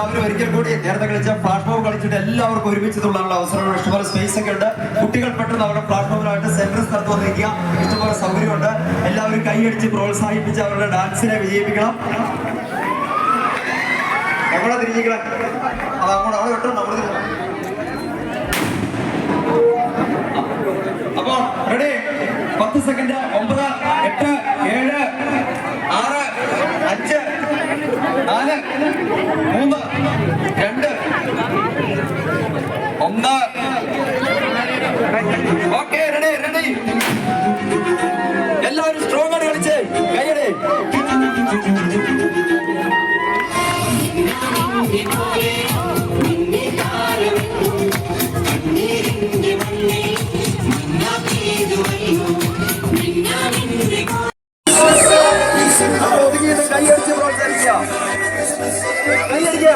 എല്ലാവരും ഒരിക്കൽ കൂടി നേരത്തെ കളിച്ച പ്ലാറ്റ്ഫോം കളിച്ചിട്ട് എല്ലാവർക്കും ഒരുമിച്ച് തുള്ളാനുള്ള അവസരമുണ്ട്. ഇഷ്ടംപോലെ സ്പേസ് ഒക്കെ ഉണ്ട്. കുട്ടികൾ പെട്ടെന്ന് അവരുടെ പ്ലാറ്റ്ഫോമിലായിട്ട് സെന്റർ സ്ഥലത്ത് വന്നിരിക്കുക. ഇഷ്ടംപോലെ സൗകര്യമുണ്ട്. എല്ലാവരും കൈയടിച്ച് പ്രോത്സാഹിപ്പിച്ച് അവരുടെ ഡാൻസിനെ വിജയിപ്പിക്കണം. നമ്മളെ തിരിഞ്ഞിക്കണം. അതങ്ങോട്ട് അവിടെ വിട്ടോ. നമ്മൾ അപ്പൊ ready. 10 second. 9, 8, 7, 6, 5, 4, 3, 2, 1. Okay, ready ready. എല്ലാവരും സ്ട്രോങ് ആയിട്ട് കളിച്ചേ. കൈയടി. കൈയടിച്ച് പ്രോത്സാഹിക്കുക. കൈയടിക്കുക.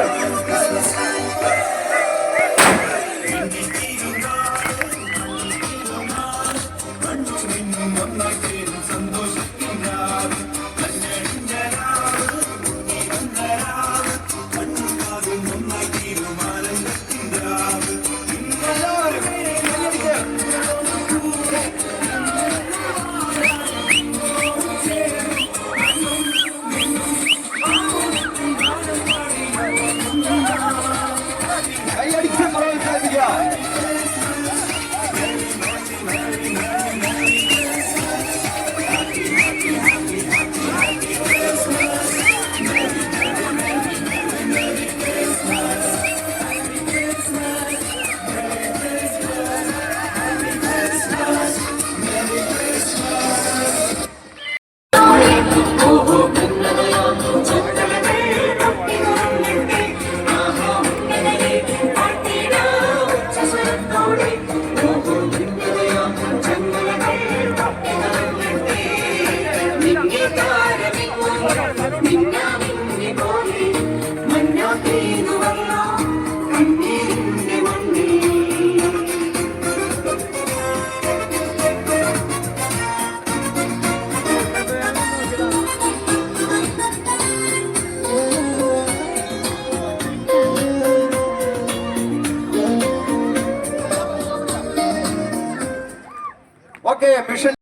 ഓക്കെ, മിഷൻ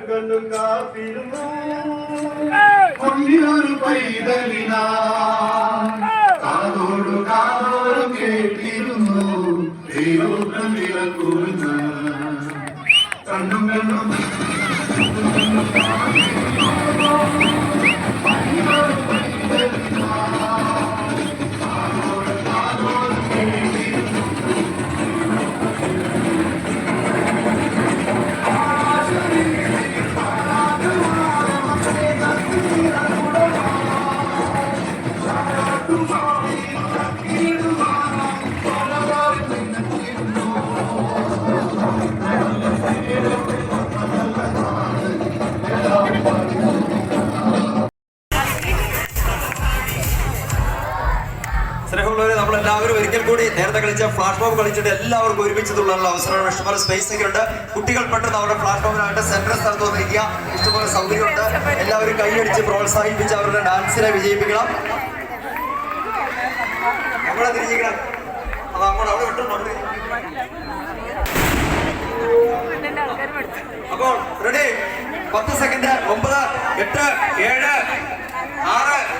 കണ്ണും കാത്തിരുന്നു കൊണ്ടിലൊരു പൈതലിനാ കാതോടു കാതോടും കേട്ടിരുന്നു ദൈവം വിളക്കുന്ന് കണ്ണും കണ്ണും സ്നേഹമുള്ളവരെ, നമ്മളെല്ലാവരും ഒരിക്കൽ കൂടി നേരത്തെ കളിച്ച പ്ലാറ്റ്ഫോം കളിച്ചിട്ട് എല്ലാവർക്കും ഒരുമിച്ച് തുള്ളാനുള്ള അവസരമുണ്ട്. ഇഷ്ടംപോലെ സ്പേസ് ഒക്കെ ഉണ്ട്. കുട്ടികൾ പെട്ടെന്ന് അവരുടെ പ്ലാറ്റ്ഫോമിലായിട്ട് സെന്റർ സ്ഥലത്ത് വന്നിരിക്കുക. ഇഷ്ടംപോലെ സൗകര്യമുണ്ട്. എല്ലാവരും കൈയടിച്ച് പ്രോത്സാഹിപ്പിച്ച് അവരുടെ ഡാൻസിനെ വിജയിപ്പിക്കണം. നമ്മളെ തിരിഞ്ഞിക്കണം. അതങ്ങോട്ട് അവിടെ വിട്ടോ. നമ്മൾ അപ്പോൾ റെഡി. 10 സെക്കൻഡ്. 9, 8, 7, 6,